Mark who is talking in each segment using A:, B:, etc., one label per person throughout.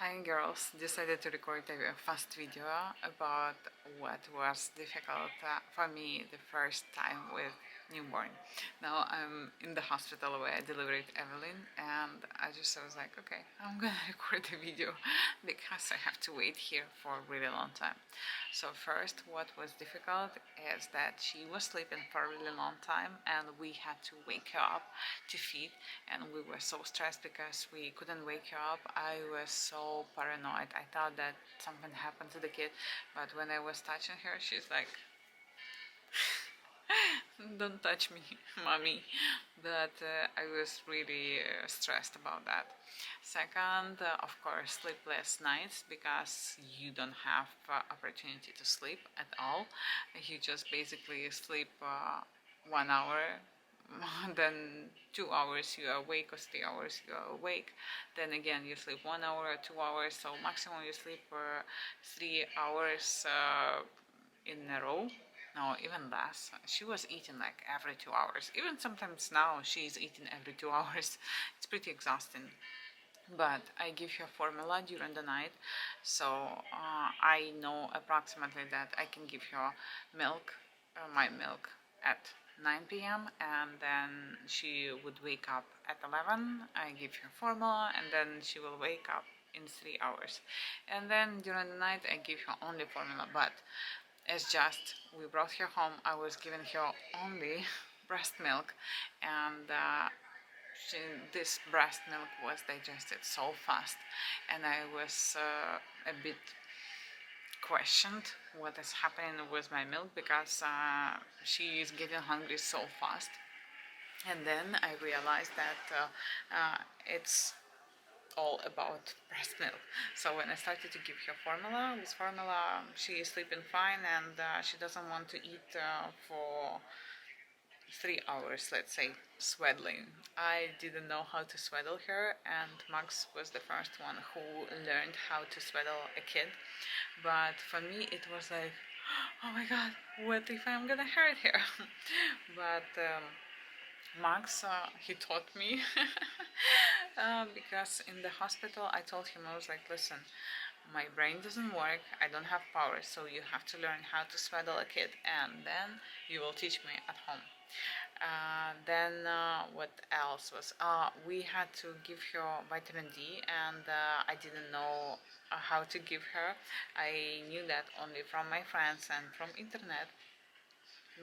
A: Hi girls, decided to record a fast video about what was difficult for me the first time with newborn. Now I'm in the hospital where I delivered Evelyn, and I was like, okay, I'm gonna record a video because I have to wait here for a really long time. So first, what was difficult is that she was sleeping for a really long time and we had to wake her up to feed, and we were so stressed because we couldn't wake her up. I was so paranoid. I thought that something happened to the kid, but when I was touching her, she's like, don't touch me, mommy. But I was really stressed about that. Second, of course, sleepless nights because you don't have opportunity to sleep at all. You just basically sleep 1 hour, then 2 hours you are awake, or 3 hours you are awake, then again you sleep 1 hour or 2 hours, so maximum you sleep for 3 hours in a row. No, even less. She was eating like every 2 hours. Even sometimes now she's eating every 2 hours. It's pretty exhausting. But I give her formula during the night, so I know approximately that I can give her milk, my milk, at 9 p.m. and then she would wake up at 11. I give her formula and then she will wake up in 3 hours. And then during the night I give her only formula, but it's just we brought her home. I was giving her only breast milk, and this breast milk was digested so fast, and I was a bit questioned what is happening with my milk because she is getting hungry so fast. And then I realized that it's all about breast milk. So when I started to give her formula, with formula she is sleeping fine, and she doesn't want to eat for 3 hours, let's say, swaddling. I didn't know how to swaddle her, and Max was the first one who learned how to swaddle a kid. But for me, it was like, oh my god, what if I'm gonna hurt her? But Max, he taught me because in the hospital I told him, I was like, listen, my brain doesn't work, I don't have power, so you have to learn how to swaddle a kid, and then you will teach me at home. Then what else was? We had to give her vitamin D, and I didn't know how to give her. I knew that only from my friends and from internet.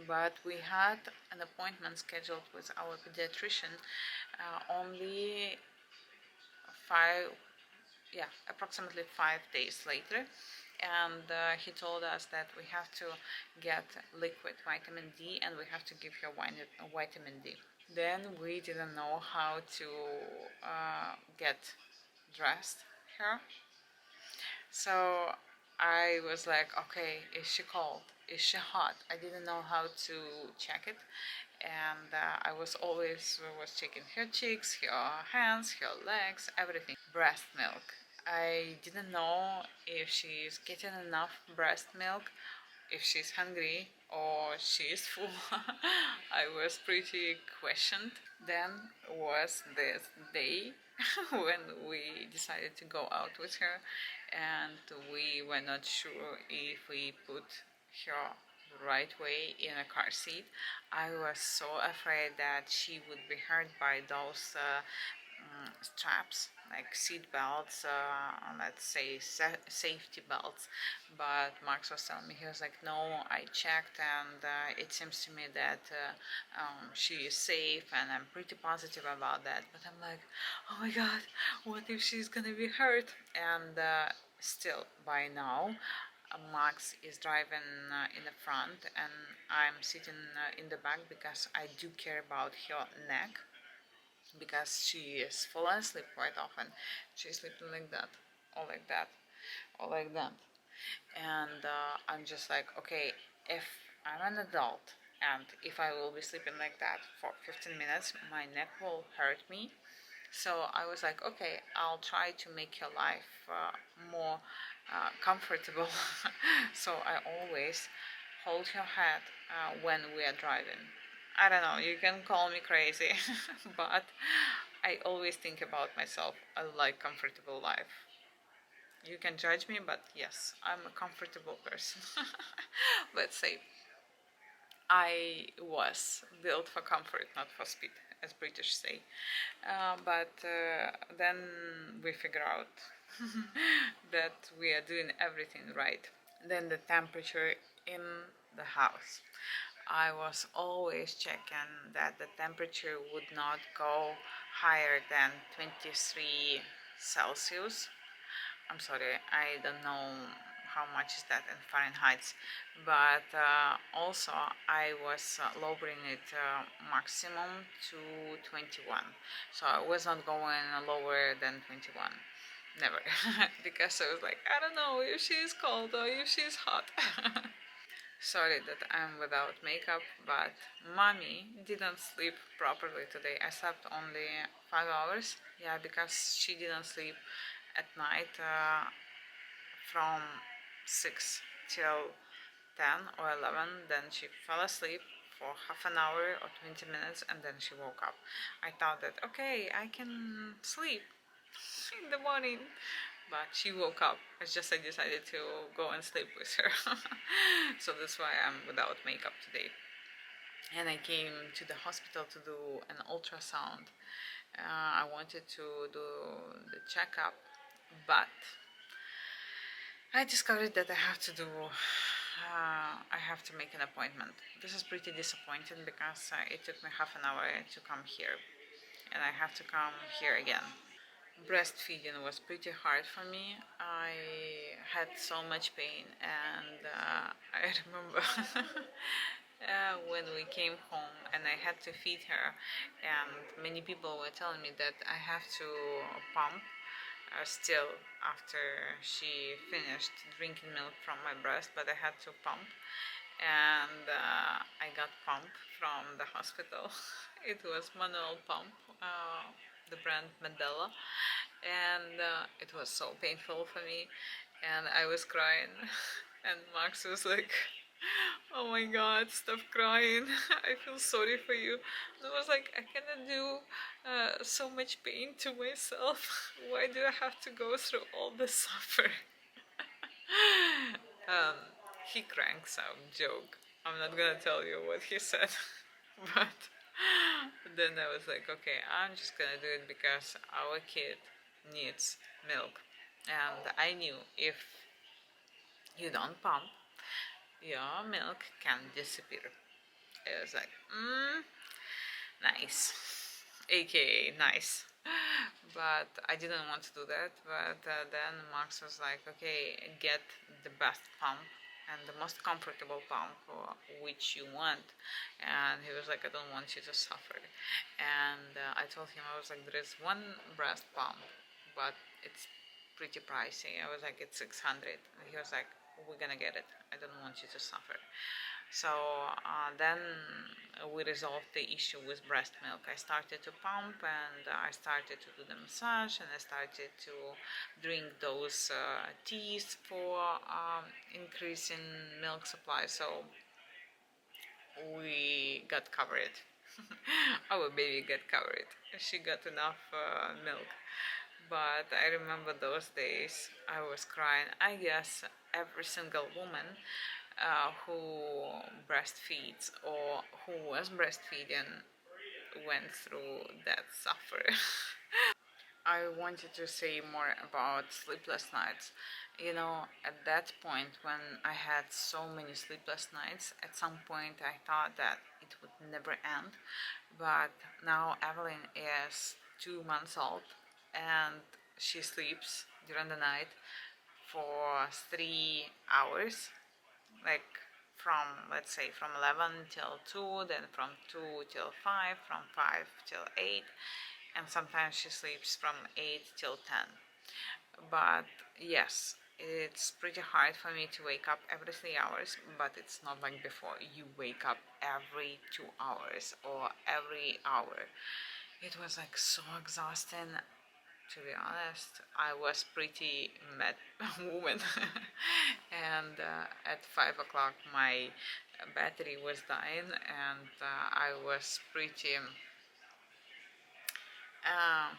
A: But we had an appointment scheduled with our pediatrician only approximately 5 days later, and he told us that we have to get liquid vitamin D and we have to give her vitamin D. Then we didn't know how to get dressed her, so I was like, okay, is she cold? Is she hot? I didn't know how to check it, and I was always checking her cheeks, her hands, her legs, everything. Breast milk. I didn't know if she's getting enough breast milk, if she's hungry or she is full. I was pretty questioned. Then was this day when we decided to go out with her, and we were not sure if we put her the right way in a car seat. I was so afraid that she would be hurt by those straps, like seat belts, let's say safety belts. But Max was telling me, he was like, no, I checked, and it seems to me that she is safe, and I'm pretty positive about that. But I'm like, oh my god, what if she's gonna be hurt? And still, by now, Max is driving in the front, and I'm sitting in the back because I do care about her neck, because she is falling asleep quite often. She's sleeping like that, or like that, or like that. And I'm just like, okay, if I'm an adult and if I will be sleeping like that for 15 minutes, my neck will hurt me. So I was like, okay, I'll try to make your life more comfortable. So I always hold your head when we are driving. I don't know, you can call me crazy, but I always think about myself. I like comfortable life. You can judge me, but yes, I'm a comfortable person. Let's say I was built for comfort, not for speed, as British say. But then we figure out that we are doing everything right. Then the temperature in the house. I was always checking that the temperature would not go higher than 23 Celsius. I'm sorry, I don't know how much is that in Fahrenheit, but also I was lowering it maximum to 21. So I was not going lower than 21. Never. Because I was like, I don't know if she's cold or if she's hot. Sorry that I'm without makeup, but mommy didn't sleep properly today. I slept only 5 hours. Yeah, because she didn't sleep at night from 6 till 10 or 11. Then she fell asleep for half an hour or 20 minutes and then she woke up. I thought that, okay, I can sleep in the morning. But she woke up. It's just I decided to go and sleep with her. So that's why I'm without makeup today. And I came to the hospital to do an ultrasound. I wanted to do the checkup, but I discovered that I have to make an appointment. This is pretty disappointing because it took me half an hour to come here, and I have to come here again. Breastfeeding was pretty hard for me. I had so much pain, and I remember when we came home and I had to feed her, and many people were telling me that I have to pump still after she finished drinking milk from my breast, but I had to pump, and I got pump from the hospital. It was manual pump, the brand Mandela, and it was so painful for me, and I was crying, and Max was like, "Oh my God, stop crying! I feel sorry for you." And I was like, "I cannot do so much pain to myself. Why do I have to go through all this suffer?" um, he cranks out joke. I'm not gonna tell you what he said, but then I was like, okay, I'm just gonna do it because our kid needs milk, and I knew if you don't pump, your milk can disappear. It was like, nice, aka nice. But I didn't want to do that. But then Max was like, okay, get the best pump and the most comfortable pump which you want. And he was like, I don't want you to suffer. And I told him, I was like, there is one breast pump, but it's pretty pricey. I was like, it's 600. And he was like, we're gonna get it. I don't want you to suffer. So then we resolved the issue with breast milk. I started to pump, and I started to do the massage, and I started to drink those teas for increasing milk supply. So we got covered. Our baby got covered. She got enough milk. But I remember those days I was crying. I guess every single woman who breastfeeds or who was breastfeeding went through that suffer. I wanted to say more about sleepless nights. You know, at that point when I had so many sleepless nights, at some point I thought that it would never end. But now Evelyn is 2 months old and she sleeps during the night for 3 hours, like from, let's say, from 11 till 2, then from 2 till 5, from 5 till 8, and sometimes she sleeps from 8 till 10. But yes, it's pretty hard for me to wake up every 3 hours, but it's not like before. You wake up every 2 hours or every hour. It was like so exhausting. To be honest, I was pretty mad woman, and at 5 o'clock my battery was dying, and I was pretty uh,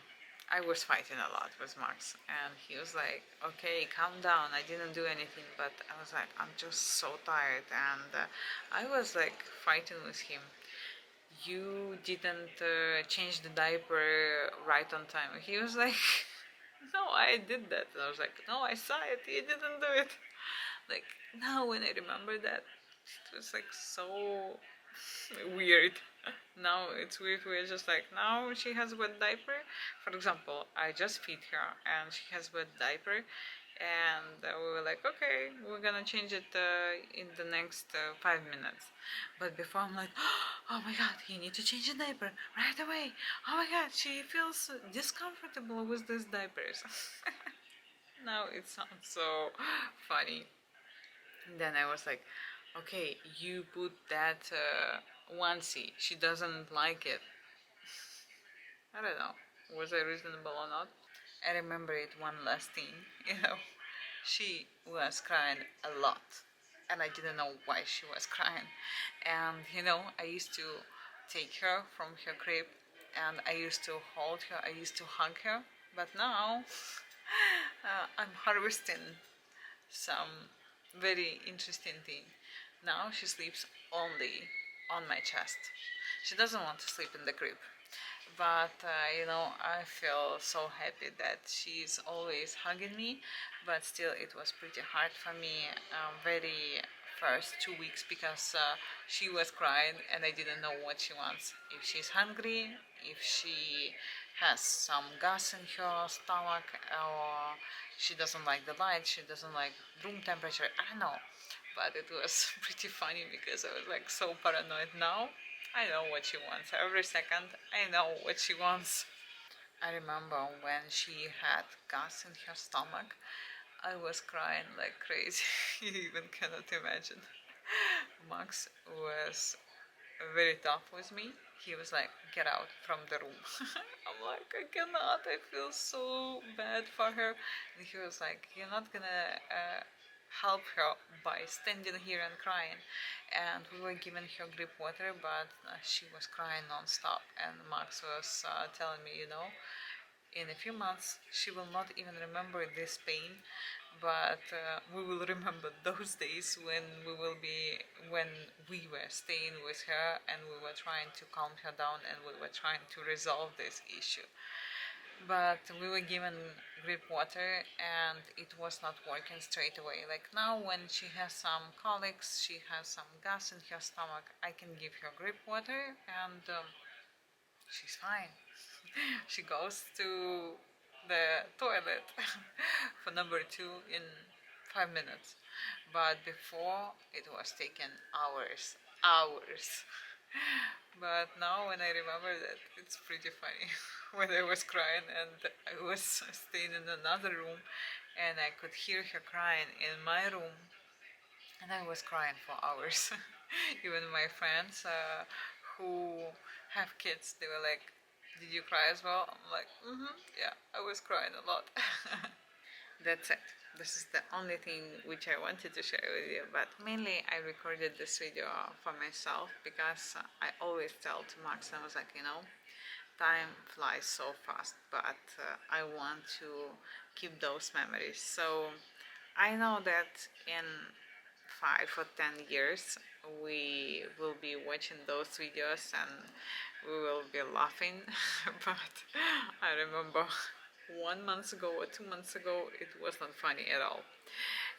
A: I was fighting a lot with Max, and he was like, "Okay, calm down. I didn't do anything," but I was like, "I'm just so tired," and I was like fighting with him. You didn't change the diaper right on time. He was like, "No, I did that." And I was like, "No, I saw it. You didn't do it." Like now, when I remember that, it was like so weird. Now it's weird. We're just like, now she has a wet diaper. For example, I just feed her and she has wet diaper, and we were like, okay, we're gonna change it in the next 5 minutes. But before, I'm like, oh my god, you need to change the diaper right away. Oh my god, she feels discomfortable with these diapers. Now it sounds so funny. And then I was like, okay, you put that onesie. She doesn't like it. I don't know. Was I reasonable or not? I remember it one last thing. You know, she was crying a lot. And I didn't know why she was crying. And I used to take her from her crib and I used to hold her, I used to hug her. But now I'm harvesting some very interesting thing. Now she sleeps only on my chest. She doesn't want to sleep in the crib. But I feel so happy that she's always hugging me. But still, it was pretty hard for me, very first 2 weeks, because she was crying and I didn't know what she wants. If she's hungry, if she has some gas in her stomach, or she doesn't like the light, she doesn't like room temperature. I don't know, but it was pretty funny because I was like so paranoid. Now I know what she wants. Every second I know what she wants. I remember when she had gas in her stomach, I was crying like crazy. You even cannot imagine. Max was very tough with me. He was like, "Get out from the room." I'm like, "I cannot. I feel so bad for her." And he was like, "You're not gonna help her by standing here and crying." And we were giving her grip water, but she was crying non-stop. And Max was telling me, in a few months she will not even remember this pain, but we will remember those days when we were staying with her and we were trying to calm her down and we were trying to resolve this issue. But we were given grip water and it was not working straight away. Like now, when she has some colics, she has some gas in her stomach, I can give her grip water and she's fine. She goes to the toilet for number two in 5 minutes. But before, it was taking hours, hours. But now, when I remember that, it's pretty funny. When I was crying and I was staying in another room and I could hear her crying in my room, and I was crying for hours. Even my friends who have kids, they were like, "Did you cry as well?" I'm like, yeah, I was crying a lot." That's it. This is the only thing which I wanted to share with you. But mainly, I recorded this video for myself because I always tell to Max, I was like, time flies so fast, but I want to keep those memories. So I know that in 5 or 10 years we will be watching those videos and we will be laughing. But I remember 1 month ago or 2 months ago it was not funny at all.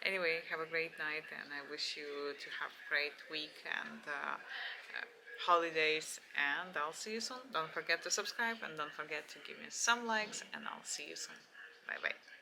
A: Anyway, have a great night and I wish you to have a great week and holidays, and I'll see you soon. Don't forget to subscribe and don't forget to give me some likes, and I'll see you soon. Bye bye.